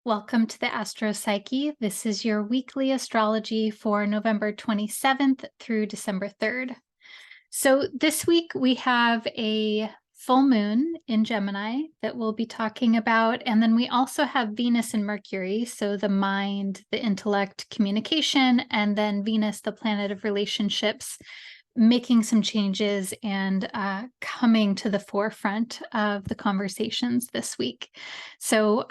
Welcome to the Astro Psyche. This is your weekly astrology for November 27th through December 3rd. So this week we have a full moon in Gemini that we'll be talking about. And then we also have Venus and Mercury. So the mind, the intellect, communication, and then Venus, the planet of relationships, making some changes and coming to the forefront of the conversations this week. So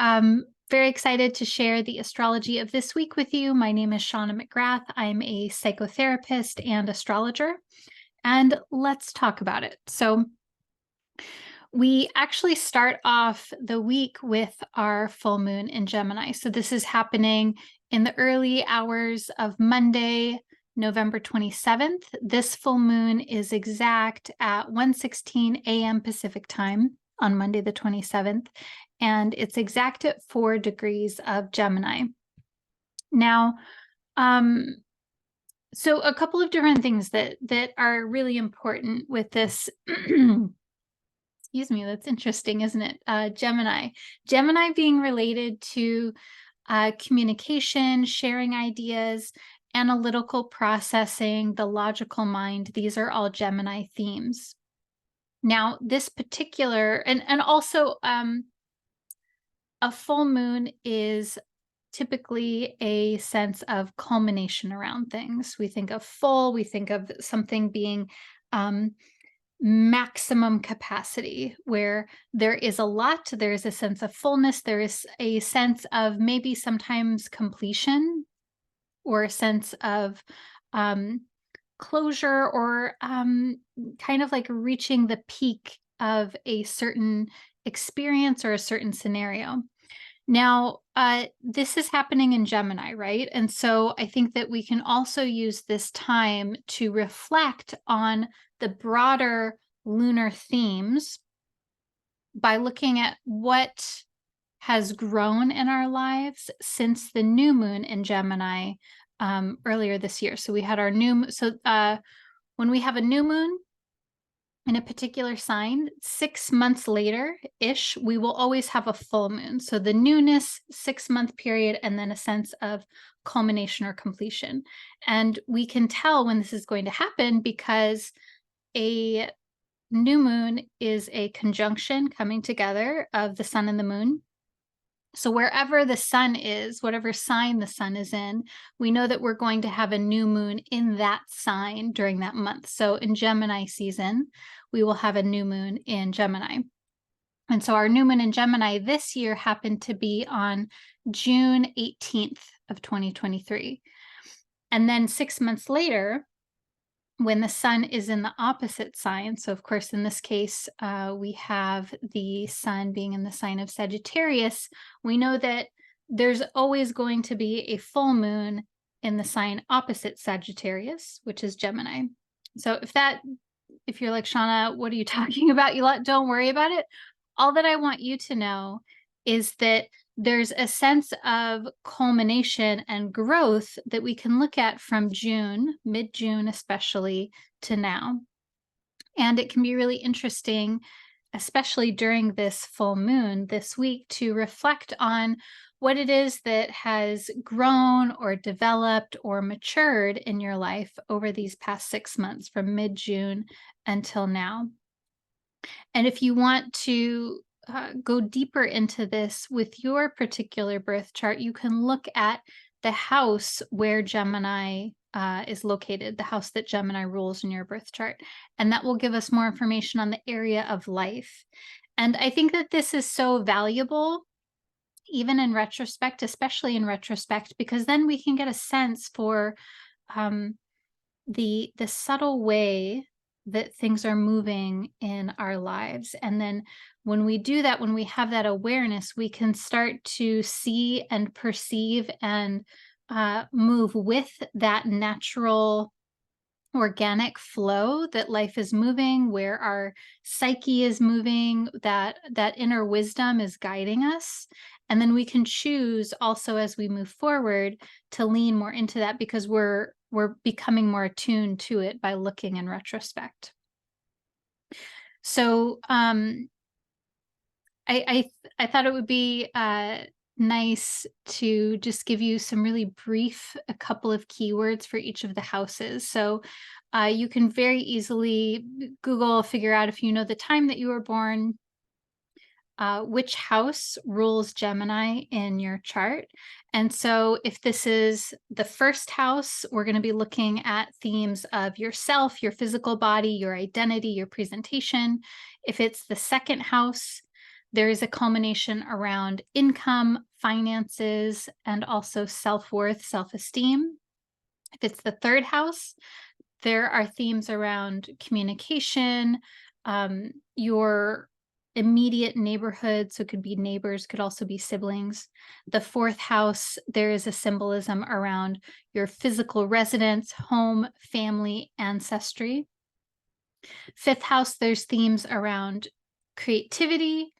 very excited to share the astrology of this week with you. My name is Shauna McGrath. I'm a psychotherapist and astrologer, and let's talk about it. So we actually start off the week with our full moon in Gemini. So this is happening in the early hours of Monday, November 27th. This full moon is exact at 1:16 a.m. Pacific time on Monday the 27th, and it's exact at 4 degrees of Gemini. Now, so a couple of different things that are really important with this. Excuse me, that's interesting, isn't it? Gemini being related to communication, sharing ideas, analytical processing, the logical mind. These are all Gemini themes. Now, this particular, and also a full moon is typically a sense of culmination around things. We think of full, we think of something being maximum capacity, where there is a lot, there is a sense of fullness, there is a sense of maybe sometimes completion or a sense of closure, or kind of like reaching the peak of a certain experience or a certain scenario. Now, this is happening in Gemini, right? And so I think that we can also use this time to reflect on the broader lunar themes by looking at what has grown in our lives since the new moon in Gemini earlier this year. So we had our when we have a new moon in a particular sign, 6 months later-ish, we will always have a full moon. So the newness, 6-month period, and then a sense of culmination or completion. And we can tell when this is going to happen because a new moon is a conjunction coming together of the sun and the moon. So wherever the sun is, whatever sign the sun is in, we know that we're going to have a new moon in that sign during that month. So in Gemini season, we will have a new moon in Gemini. And so our new moon in Gemini this year happened to be on June 18th of 2023. And then 6 months later, when the sun is in the opposite sign, so of course in this case we have the sun being in the sign of Sagittarius, we know that there's always going to be a full moon in the sign opposite Sagittarius, which is Gemini. So if you're like, Shauna, what are you talking about? Don't worry about it. All that I want you to know is that there's a sense of culmination and growth that we can look at from June, mid-June especially, to now. And it can be really interesting, especially during this full moon this week, to reflect on what it is that has grown or developed or matured in your life over these past 6 months, from mid-June until now. And if you want to go deeper into this with your particular birth chart, you can look at the house where Gemini is located, the house that Gemini rules in your birth chart. And that will give us more information on the area of life. And I think that this is so valuable, even in retrospect, especially in retrospect, because then we can get a sense for the subtle way that things are moving in our lives. And then when we do that, when we have that awareness, we can start to see and perceive and move with that natural organic flow that life is moving, where our psyche is moving, that inner wisdom is guiding us. And then we can choose also, as we move forward, to lean more into that, because we're becoming more attuned to it by looking in retrospect. So I thought it would be nice to just give you some really brief, a couple of keywords for each of the houses. So you can very easily Google, figure out if you know the time that you were born, which house rules Gemini in your chart. And so if this is the first house, we're going to be looking at themes of yourself, your physical body, your identity, your presentation. If it's the second house, there is a culmination around income, finances, and also self-worth, self-esteem. If it's the third house, there are themes around communication, your immediate neighborhood. So it could be neighbors, could also be siblings. The fourth house, there is a symbolism around your physical residence, home, family, ancestry. Fifth house, there's themes around creativity,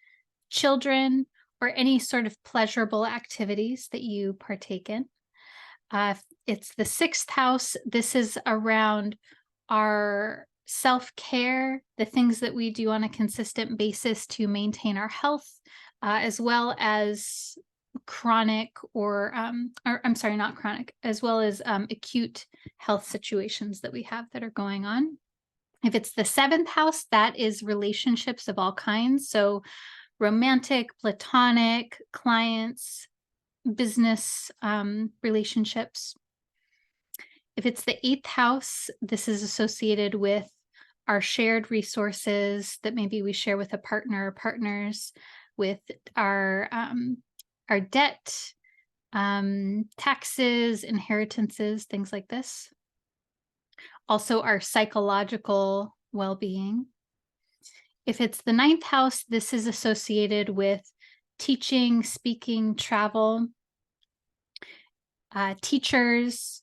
children, or any sort of pleasurable activities that you partake in. It's the sixth house. This is around our self-care, the things that we do on a consistent basis to maintain our health, as well as chronic or I'm sorry, not chronic, as well as acute health situations that we have that are going on. If it's the seventh house, that is relationships of all kinds. So romantic, platonic, clients, business relationships. If it's the eighth house, this is associated with our shared resources that maybe we share with a partner or partners, with our debt, taxes, inheritances, things like this. Also, our psychological well-being. If it's the ninth house, this is associated with teaching, speaking, travel, teachers,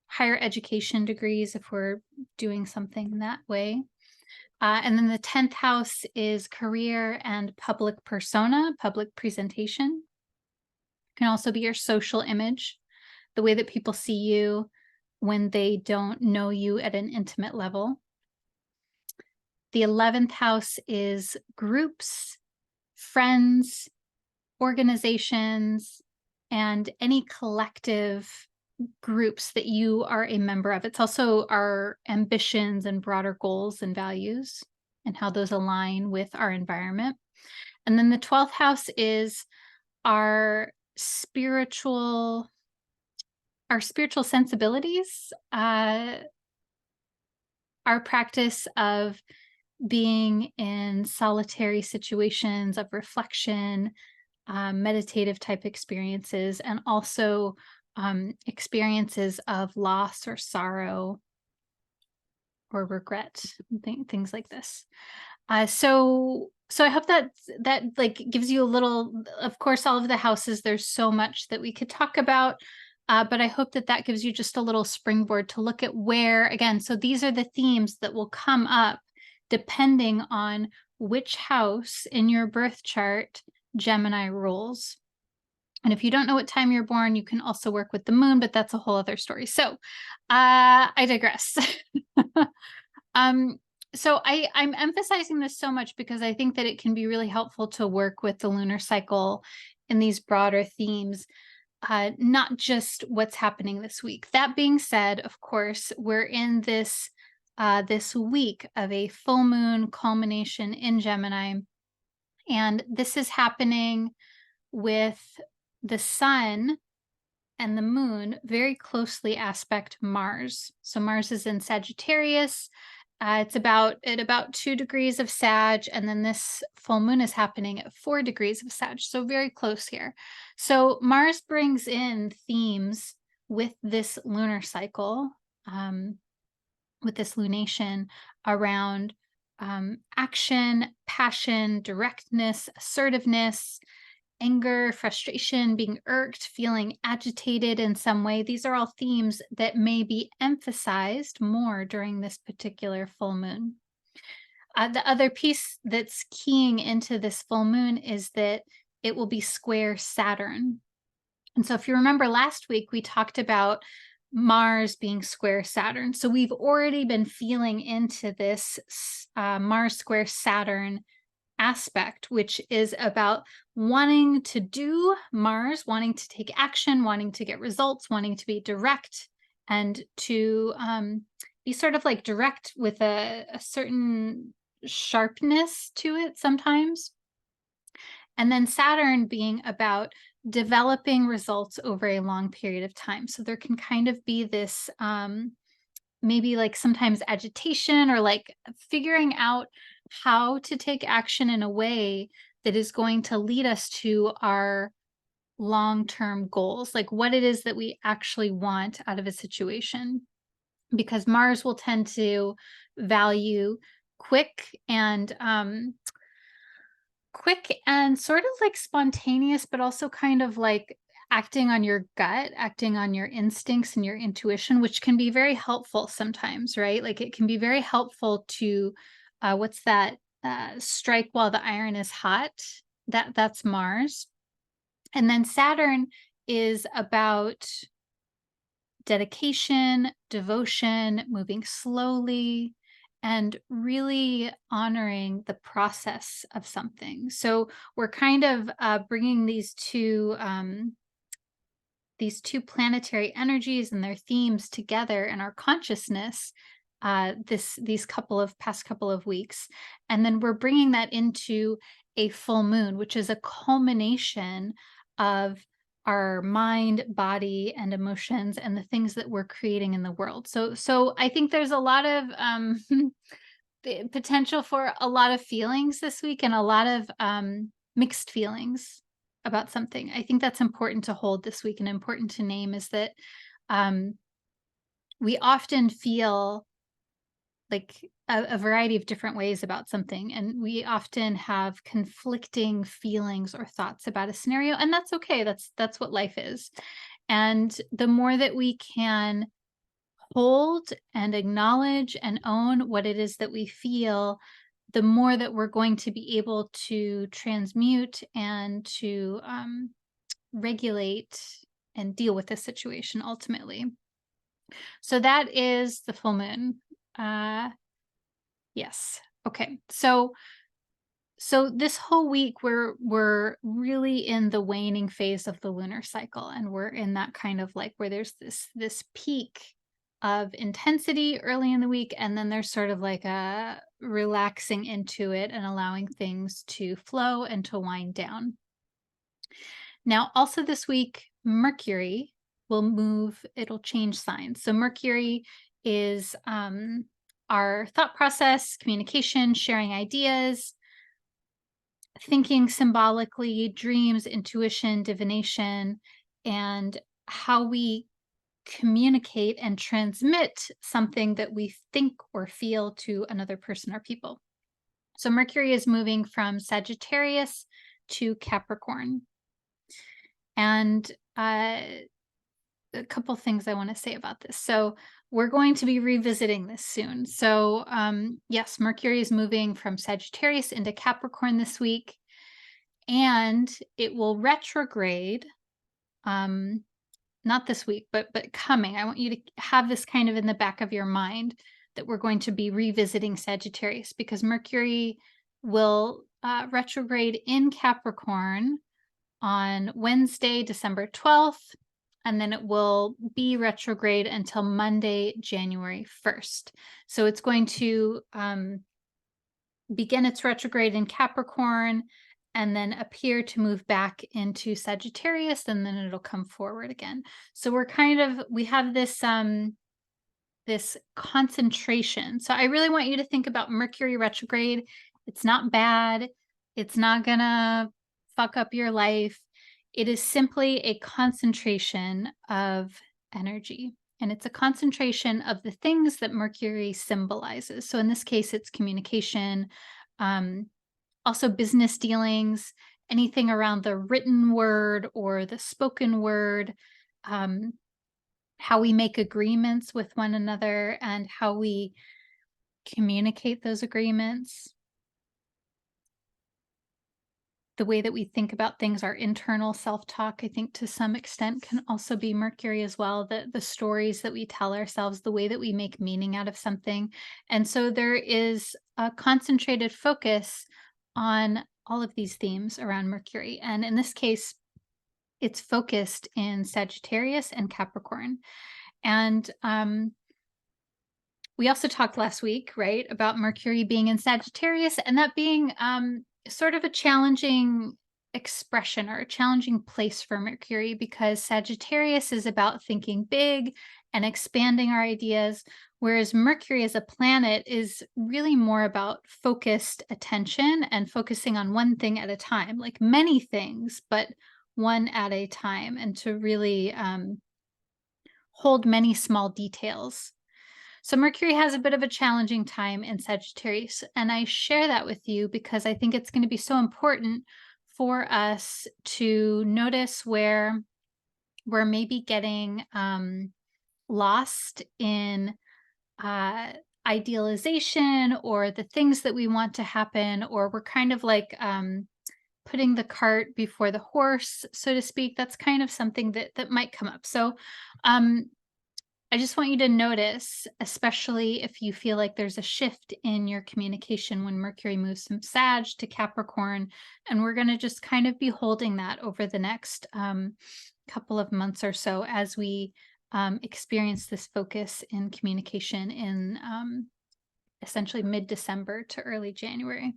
higher education degrees if we're doing something that way. And then the 10th house is career and public persona, public presentation. It can also be your social image, the way that people see you when they don't know you at an intimate level. The 11th house is groups, friends, organizations, and any collective groups that you are a member of. It's also our ambitions and broader goals and values and how those align with our environment. And then the 12th house is our spiritual sensibilities, our practice of being in solitary situations of reflection, meditative type experiences, and also experiences of loss or sorrow or regret, things like this. So I hope that like gives you a little, of course, all of the houses, there's so much that we could talk about, but I hope that gives you just a little springboard to look at where, again, so these are the themes that will come up depending on which house in your birth chart Gemini rules. And if you don't know what time you're born, you can also work with the moon, but that's a whole other story. So I digress. So I'm emphasizing this so much because I think that it can be really helpful to work with the lunar cycle in these broader themes, not just what's happening this week. That being said, of course, we're in this week of a full moon culmination in Gemini, and this is happening with the sun and the moon very closely aspect Mars. So Mars is in Sagittarius. It's at about 2 degrees of Sag, and then this full moon is happening at 4 degrees of Sag, so very close here. So Mars brings in themes with this lunar cycle, with this lunation around action, passion, directness, assertiveness, anger, frustration, being irked, feeling agitated in some way. These are all themes that may be emphasized more during this particular full moon. The other piece that's keying into this full moon is that it will be square Saturn. And so if you remember last week, we talked about Mars being square Saturn. So we've already been feeling into this Mars square Saturn aspect, which is about wanting to do, Mars, wanting to take action, wanting to get results, wanting to be direct, and to be sort of like direct with a certain sharpness to it sometimes. And then Saturn being about developing results over a long period of time. So there can kind of be this maybe like sometimes agitation or like figuring out how to take action in a way that is going to lead us to our long-term goals, like what it is that we actually want out of a situation. Because Mars will tend to value quick and sort of like spontaneous, but also kind of like acting on your gut, acting on your instincts and your intuition, which can be very helpful sometimes, right? Like it can be very helpful to what's that? Strike while the iron is hot. That's Mars. And then Saturn is about dedication, devotion, moving slowly, and really honoring the process of something. So we're kind of bringing these two planetary energies and their themes together in our consciousness these past couple of weeks, and then we're bringing that into a full moon, which is a culmination of our mind, body, and emotions, and the things that we're creating in the world. So I think there's a lot of the potential for a lot of feelings this week, and a lot of mixed feelings about something. I think that's important to hold this week, and important to name is that um, we often feel like a variety of different ways about something, and we often have conflicting feelings or thoughts about a scenario, and that's okay. That's what life is. And the more that we can hold and acknowledge and own what it is that we feel, the more that we're going to be able to transmute and to regulate and deal with the situation ultimately. So that is the full moon. Yes. Okay. So this whole week we're really in the waning phase of the lunar cycle, and we're in that kind of like where there's this peak of intensity early in the week, and then there's sort of like a relaxing into it and allowing things to flow and to wind down. Now, also this week, Mercury will move, it'll change signs. So Mercury is our thought process, communication, sharing ideas, thinking symbolically, dreams, intuition, divination, and how we communicate and transmit something that we think or feel to another person or people. So Mercury is moving from Sagittarius to Capricorn. And a couple things I want to say about this. So we're going to be revisiting this soon. So yes, Mercury is moving from Sagittarius into Capricorn this week, and it will retrograde. Not this week, but coming. I want you to have this kind of in the back of your mind that we're going to be revisiting Sagittarius, because Mercury will retrograde in Capricorn on Wednesday, December 12th, and then it will be retrograde until Monday, January 1st. So it's going to begin its retrograde in Capricorn and then appear to move back into Sagittarius, and then it'll come forward again. So we have this concentration. So I really want you to think about Mercury retrograde. It's not bad. It's not gonna fuck up your life. It is simply a concentration of energy. And it's a concentration of the things that Mercury symbolizes. So in this case, it's communication, also business dealings, anything around the written word or the spoken word, how we make agreements with one another and how we communicate those agreements. The way that we think about things, our internal self-talk, I think to some extent can also be Mercury as well. The stories that we tell ourselves, the way that we make meaning out of something. And so there is a concentrated focus on all of these themes around Mercury. And in this case, it's focused in Sagittarius and Capricorn. And we also talked last week, right, about Mercury being in Sagittarius and that being sort of a challenging expression or a challenging place for Mercury, because Sagittarius is about thinking big and expanding our ideas, whereas Mercury as a planet is really more about focused attention and focusing on one thing at a time, like many things, but one at a time, and to really hold many small details. So Mercury has a bit of a challenging time in Sagittarius, and I share that with you because I think it's going to be so important for us to notice where we're maybe getting lost in uh, idealization or the things that we want to happen, or we're kind of like putting the cart before the horse, so to speak. That's kind of something that might come up. So um, I just want you to notice, especially if you feel like there's a shift in your communication when Mercury moves from Sag to Capricorn. And we're going to just kind of be holding that over the next couple of months or so as we experience this focus in communication in essentially mid-December to early January.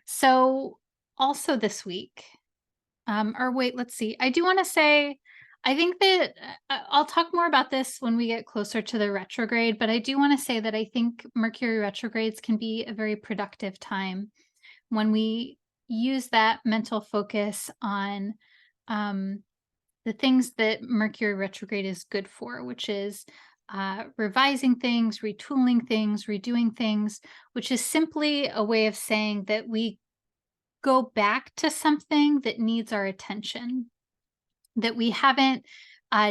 So also this week, or wait, let's see. I do want to say, I think that I'll talk more about this when we get closer to the retrograde, but I do want to say that I think Mercury retrogrades can be a very productive time when we use that mental focus on the things that Mercury retrograde is good for, which is revising things, retooling things, redoing things, which is simply a way of saying that we go back to something that needs our attention, that we haven't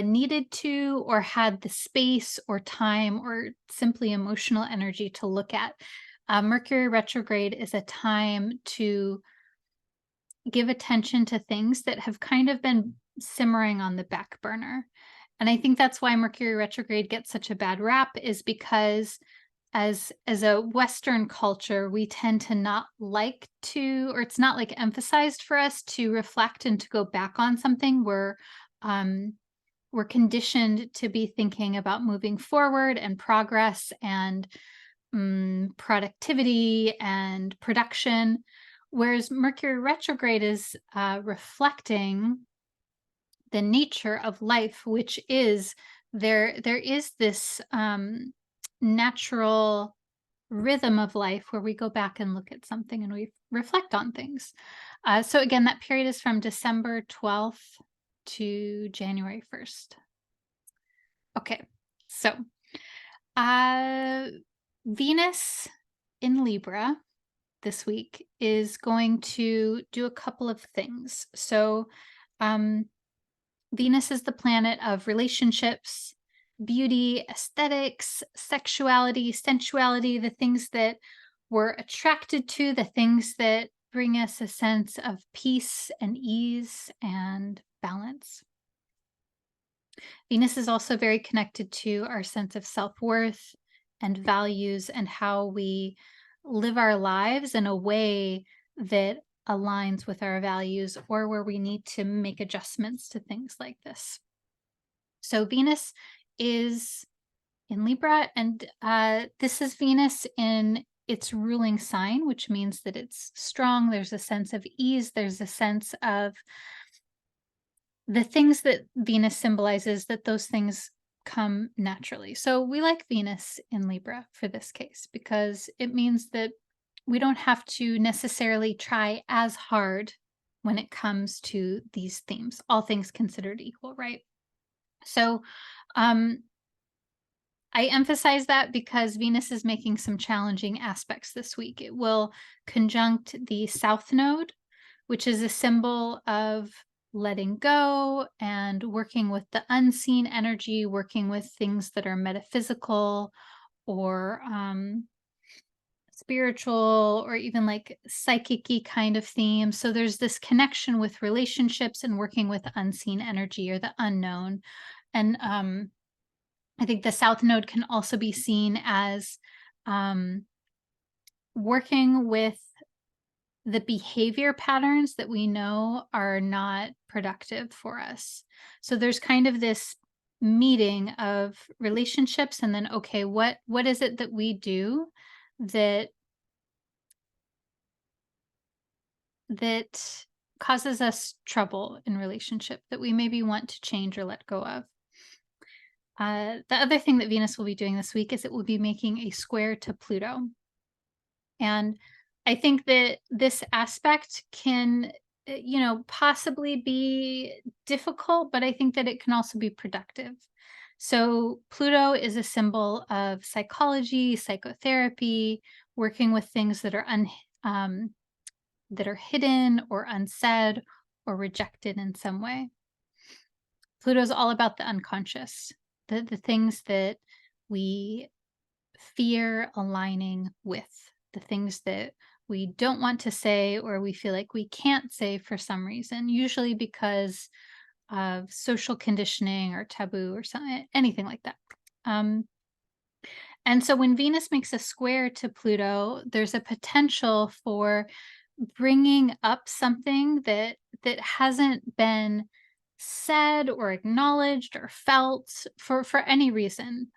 needed to or had the space or time or simply emotional energy to look at. Mercury retrograde is a time to give attention to things that have kind of been simmering on the back burner. And I think that's why Mercury retrograde gets such a bad rap, is because as a Western culture, we tend to not like to, or it's not like emphasized for us to reflect and to go back on something. We're conditioned to be thinking about moving forward and progress and productivity and production, whereas Mercury retrograde is reflecting the nature of life, which is there is this natural rhythm of life where we go back and look at something and we reflect on things. So again, that period is from December 12th to January 1st. Okay, so Venus in Libra this week is going to do a couple of things. So Venus is the planet of relationships, beauty, aesthetics, sexuality, sensuality, the things that we're attracted to, the things that bring us a sense of peace and ease and balance. Venus is also very connected to our sense of self-worth and values and how we live our lives in a way that aligns with our values, or where we need to make adjustments to things like this. So Venus is in Libra, and this is Venus in its ruling sign, which means that it's strong. There's a sense of ease. There's a sense of the things that Venus symbolizes, that those things come naturally. So we like Venus in Libra for this case, because it means that we don't have to necessarily try as hard when it comes to these themes, all things considered equal, right? So I emphasize that because Venus is making some challenging aspects this week. It will conjunct the South Node, which is a symbol of letting go and working with the unseen energy, working with things that are metaphysical or spiritual, or even like psychic-y kind of themes. So there's this connection with relationships and working with unseen energy or the unknown. And I think the South Node can also be seen as working with the behavior patterns that we know are not productive for us. So there's kind of this meeting of relationships and then okay, what is it that we do that that causes us trouble in relationship that we maybe want to change or let go of. The other thing that Venus will be doing this week is it will be making a square to Pluto. And I think that this aspect can, possibly be difficult, but I think that it can also be productive. So, Pluto is a symbol of psychology, psychotherapy, working with things um, that are hidden or unsaid or rejected in some way. Pluto's all about the unconscious, the things that we fear aligning with, the things that we don't want to say or we feel like we can't say for some reason, usually because of social conditioning or taboo or something, anything like that. Um, and so when Venus makes a square to Pluto, there's a potential for bringing up something that hasn't been said or acknowledged or felt for any reason,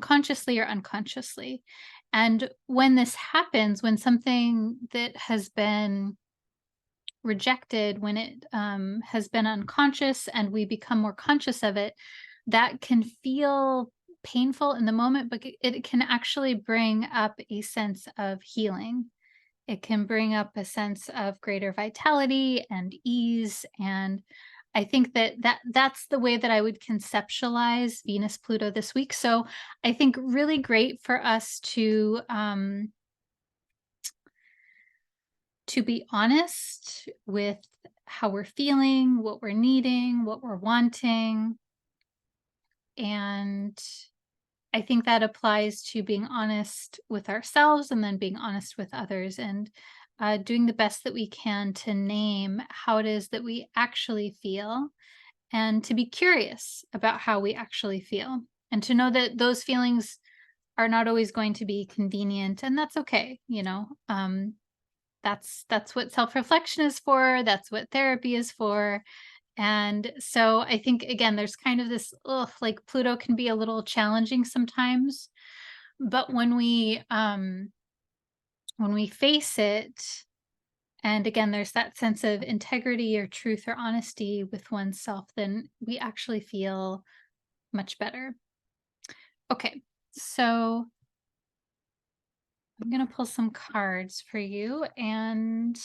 consciously or unconsciously. And when this happens, when something that has been rejected, when it has been unconscious and we become more conscious of it, that can feel painful in the moment, but it can actually bring up a sense of healing. It can bring up a sense of greater vitality and ease, and I think that's the way that I would conceptualize Venus Pluto this week. So I think really great for us to be honest with how we're feeling, what we're needing, what we're wanting, and I think that applies to being honest with ourselves and then being honest with others and doing the best that we can to name how it is that we actually feel and to be curious about how we actually feel and to know that those feelings are not always going to be convenient and that's okay. That's what self-reflection is for, that's what therapy is for. And so I think again, there's kind of this, ugh, like Pluto can be a little challenging sometimes, but when we face it, and again, there's that sense of integrity or truth or honesty with oneself, then we actually feel much better. Okay, so I'm gonna pull some cards for you, and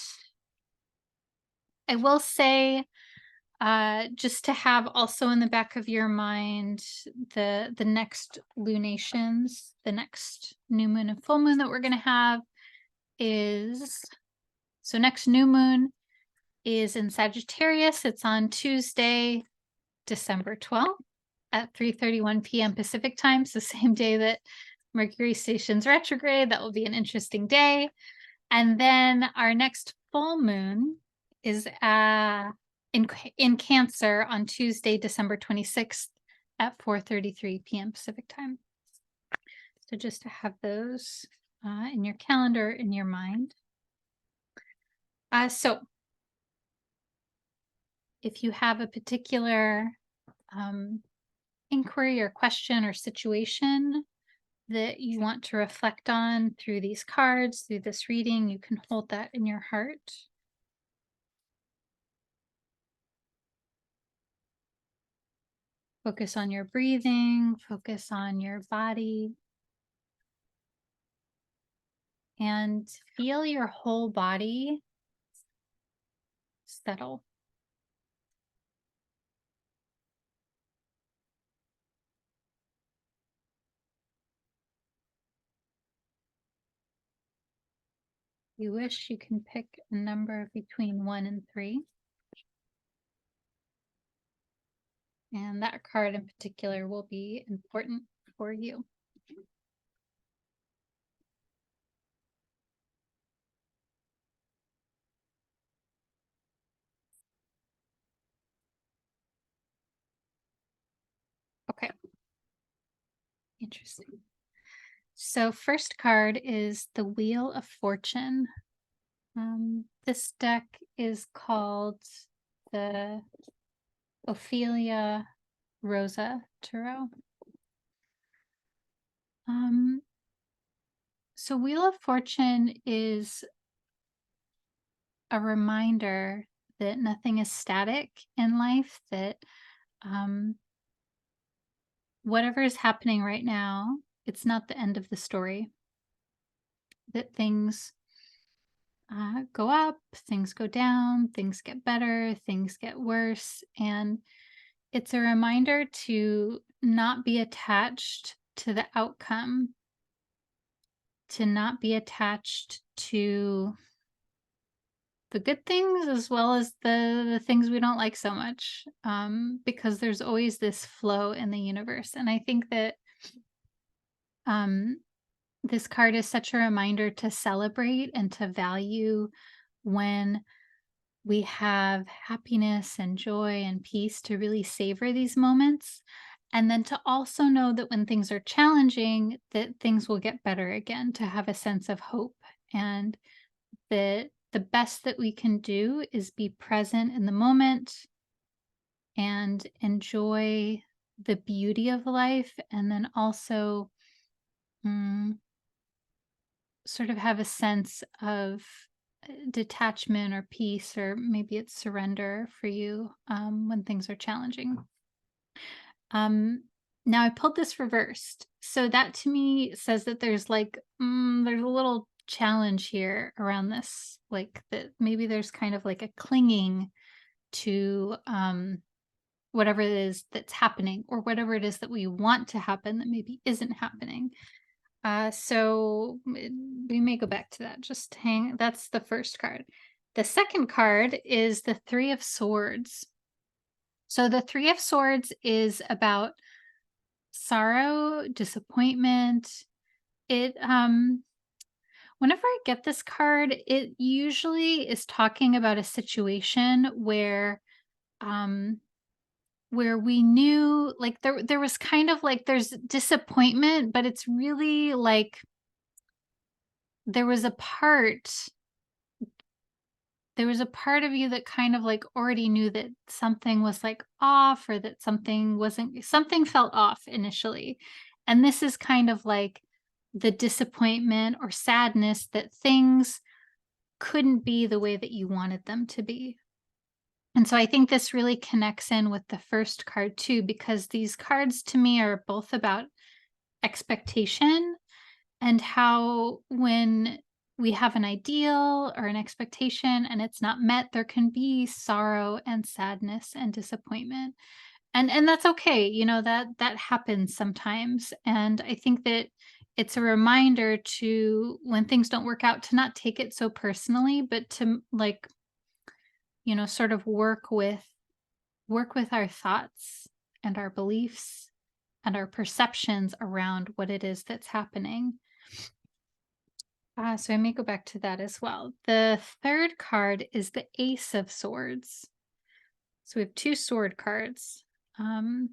I will say just to have also in the back of your mind the next lunations, the next new moon and full moon that we're going to have is so next new moon is in Sagittarius. It's on Tuesday, December 12th at 3:31 p.m. Pacific time. So same day that Mercury stations retrograde. That will be an interesting day. And then our next full moon is in Cancer on Tuesday, December 26th at 4:33 p.m. Pacific time. So just to have those in your calendar, in your mind. So if you have a particular inquiry or question or situation that you want to reflect on through these cards, through this reading, you can hold that in your heart. Focus on your breathing, focus on your body, and feel your whole body settle. If you wish, you can pick a number between 1 and 3. And that card in particular will be important for you. Okay. Interesting. So first card is the Wheel of Fortune. This deck is called the Ophelia Rosa Tarot. Um, so Wheel of Fortune is a reminder that nothing is static in life, that um, whatever is happening right now, it's not the end of the story, that things go up, things go down, things get better, things get worse. And it's a reminder to not be attached to the outcome, to not be attached to the good things as well as the things we don't like so much, because there's always this flow in the universe. And I think that um, this card is such a reminder to celebrate and to value when we have happiness and joy and peace, to really savor these moments. And then to also know that when things are challenging, that things will get better again, to have a sense of hope. And that the best that we can do is be present in the moment and enjoy the beauty of life. And then also mm, sort of have a sense of detachment or peace, or maybe it's surrender for you when things are challenging. Um, Now I pulled this reversed. So that to me says that there's like, there's a little challenge here around this, like that maybe there's kind of like a clinging to whatever it is that's happening, or whatever it is that we want to happen that maybe isn't happening. We may go back to that. Just hang, that's the first card. The second card is the Three of Swords. So the Three of Swords is about sorrow, disappointment. It Whenever I get this card, it usually is talking about a situation um where we knew, like, there was kind of like there's disappointment, but it's really like there was a part there was a part of you that kind of like already knew that something was like off, or that something felt off initially. And this is kind of like the disappointment or sadness that things couldn't be the way that you wanted them to be. And so I think this really connects in with the first card too, because these cards to me are both about expectation, and how when we have an ideal or an expectation and it's not met, there can be sorrow and sadness and disappointment. And that's okay. You know, that happens sometimes. And I think that it's a reminder to, when things don't work out, to not take it so personally, but to, like, sort of work with our thoughts and our beliefs and our perceptions around what it is that's happening. So I may go back to that as well. The third card is the Ace of Swords. So we have two sword cards. Um,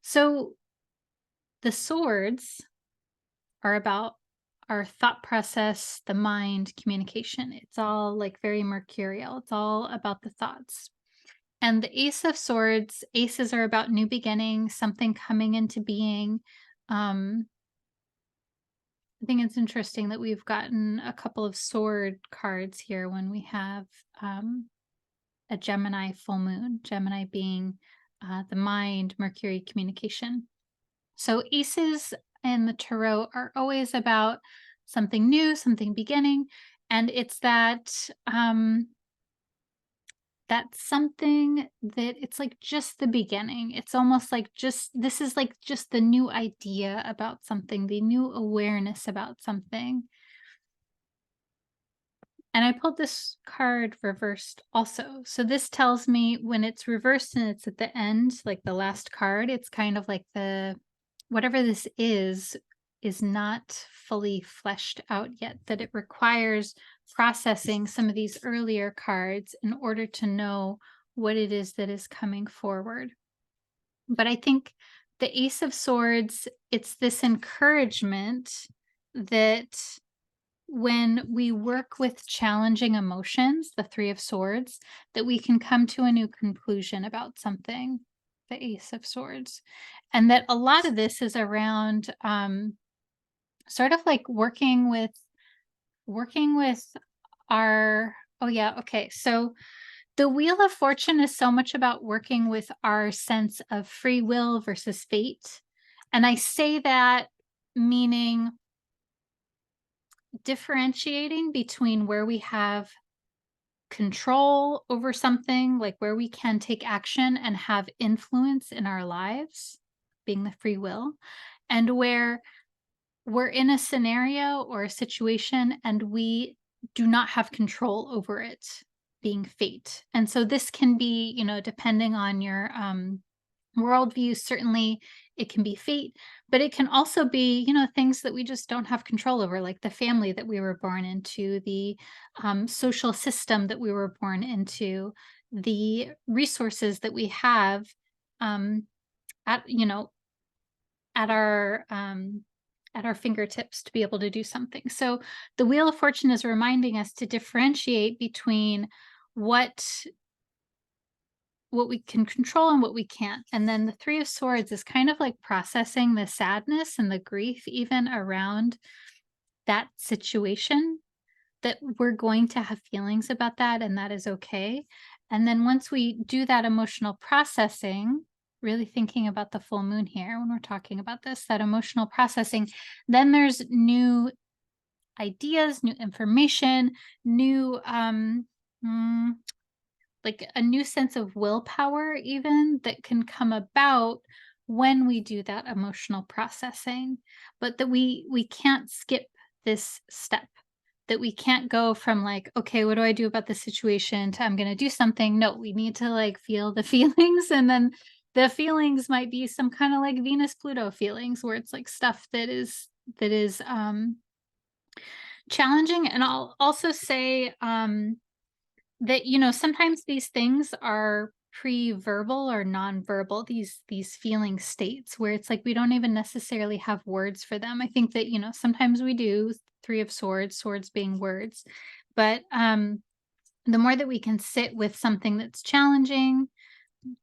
so the swords are about our thought process, the mind, communication. It's all like very mercurial. It's all about the thoughts. And the Ace of Swords, aces are about new beginnings, something coming into being. Um, I think it's interesting that we've gotten a couple of sword cards here when we have a Gemini full moon, Gemini being the mind, Mercury communication. So aces in the tarot are always about something new, something beginning. And it's that something that it's like just the beginning. It's almost like this is like just the new idea about something, the new awareness about something. And I pulled this card reversed also. So this tells me when it's reversed and it's at the end, like the last card, it's kind of like whatever this is not fully fleshed out yet, that it requires processing some of these earlier cards in order to know what it is that is coming forward. But I think the Ace of Swords, it's this encouragement that when we work with challenging emotions, the Three of Swords, that we can come to a new conclusion about something, the Ace of Swords. And that a lot of this is around sort of like working with our oh yeah, okay. So the Wheel of Fortune is so much about working with our sense of free will versus fate. And I say that meaning differentiating between where we have control over something, like where we can take action and have influence in our lives, being the free will, and where we're in a scenario or a situation and we do not have control over it, being fate. And so this can be, depending on your worldview, certainly it can be fate, but it can also be, things that we just don't have control over, like the family that we were born into, the social system that we were born into, the resources that we have um, at, at our at our fingertips to be able to do something. So the Wheel of Fortune is reminding us to differentiate between what what we can control and what we can't. And then the Three of Swords is kind of like processing the sadness and the grief even around that situation, that we're going to have feelings about that and that is okay. And then once we do that emotional processing, really thinking about the full moon here when we're talking about this, that emotional processing, then there's new ideas, new information, new mm, like a new sense of willpower even that can come about when we do that emotional processing, but that we can't skip this step, that we can't go from like, okay, what do I do about the situation, to I'm going to do something. No, we need to like feel the feelings, and then the feelings might be some kind of like Venus Pluto feelings where it's like stuff that is challenging. And I'll also say that, sometimes these things are pre-verbal or non-verbal, these feeling states where it's like we don't even necessarily have words for them. I think that, sometimes we do, Three of Swords, swords being words. But the more that we can sit with something that's challenging,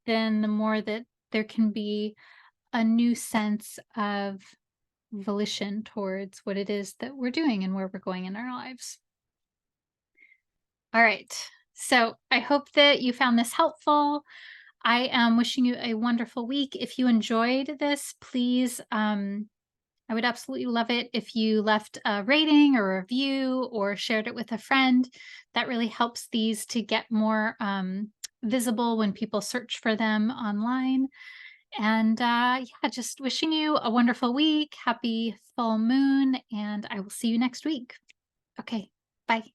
then the more that there can be a new sense of volition towards what it is that we're doing and where we're going in our lives. All right. So I hope that you found this helpful. I am wishing you a wonderful week. If you enjoyed this, please, I would absolutely love it if you left a rating or a review or shared it with a friend. That really helps these to get more visible when people search for them online. And yeah, just wishing you a wonderful week. Happy full moon. And I will see you next week. Okay. Bye.